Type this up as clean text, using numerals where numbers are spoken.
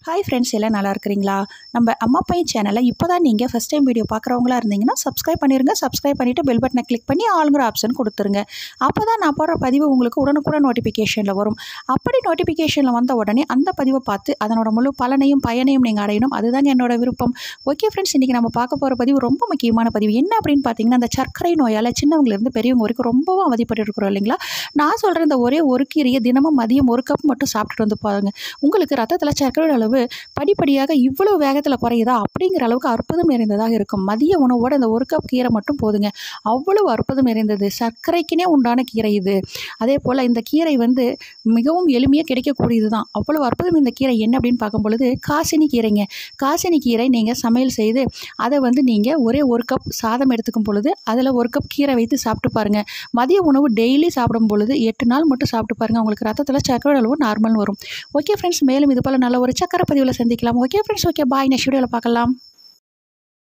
Hi friends, எல்லாம் நல்லா இருக்கிறீங்களா? நம்ம அம்மா பையன் சேனலை இப்போ தான் நீங்கள் ஃபஸ்ட் டைம் வீடியோ பார்க்குறவங்களா இருந்தீங்கன்னா சப்ஸ்கிரைப் பண்ணிடுங்க. சப்ஸ்கிரைப் பண்ணிவிட்டு பெல் பட்டனை கிளிக் பண்ணி ஆளுங்கிற ஆப்ஷன் கொடுத்துருங்க. அப்போ தான் நான் போடுற பதிவு உங்களுக்கு உடனுக்குடன் நோட்டிஃபிகேஷனில் வரும். அப்படி நோட்டிஃபிகேஷனில் வந்த உடனே அந்த பதிவை பார்த்து அதனோட முழு பலனையும் பயனையும் நீங்கள் அடையணும். அதுதாங்க என்னோட விருப்பம். ஓகே ஃப்ரெண்ட்ஸ், இன்றைக்கி நம்ம பார்க்க போகிற பதிவு ரொம்ப முக்கியமான பதிவு. என்ன அப்படின்னு பார்த்தீங்கன்னா, அந்த சர்க்கரை நோயால் சின்னவங்கலேருந்து பெரியவங்க வரைக்கும் ரொம்ப அவதிப்பட்டு இருக்கிறோம் இல்லைங்களா? நான் சொல்கிற இந்த ஒரே ஒரு கீரையை தினமும் மதியம் ஒரு கப் மட்டும் சாப்பிட்டுட்டு வந்து பாருங்க. உங்களுக்கு ரத்தத்தில் சர்க்கரை அளவு படிப்படியாக இவ்வளவு வேகத்தில் குறையுதா அப்படிங்கிற அளவுக்கு அற்புதம் நிறைந்ததாக இருக்கும். மதிய உணவோட இந்த ஒரு கப் கீரை மட்டும் போதுங்க. அவ்வளவு அற்புதம் நிறைந்தது. சர்க்கரைக்குனே உண்டான கீரை இது. அதே போல் இந்த கீரை மிகவும் எளிமையாக கிடைக்கக்கூடியது தான். அவ்வளவு அற்புதம் இந்த கீரை. என்ன அப்படின்னு பார்க்கும் பொழுது காசினி கீரைங்க. காசினி கீரை நீங்கள் சமையல் செய்து அதை நீங்கள் ஒரே ஒரு கப் சாதம் எடுத்துக்கும் பொழுது அதில் ஒரு கப் கீரை வைத்து சாப்பிட்டு பாருங்கள். மதிய உணவு டெய்லி சாப்பிடும் பொழுது 8 நாள் மட்டும் சாப்பிட்டு பாருங்கள். உங்களுக்கு ரத்தத்தில் சர்க்கரை அளவு நார்மல் வரும். ஓகே ஃப்ரெண்ட்ஸ், மேலும் இது போல் நல்ல ஒரு சக்கரை பதிவில் சந்திக்கலாம். Okay friends, okay bye. Next வீடியோவில் பார்க்கலாம்.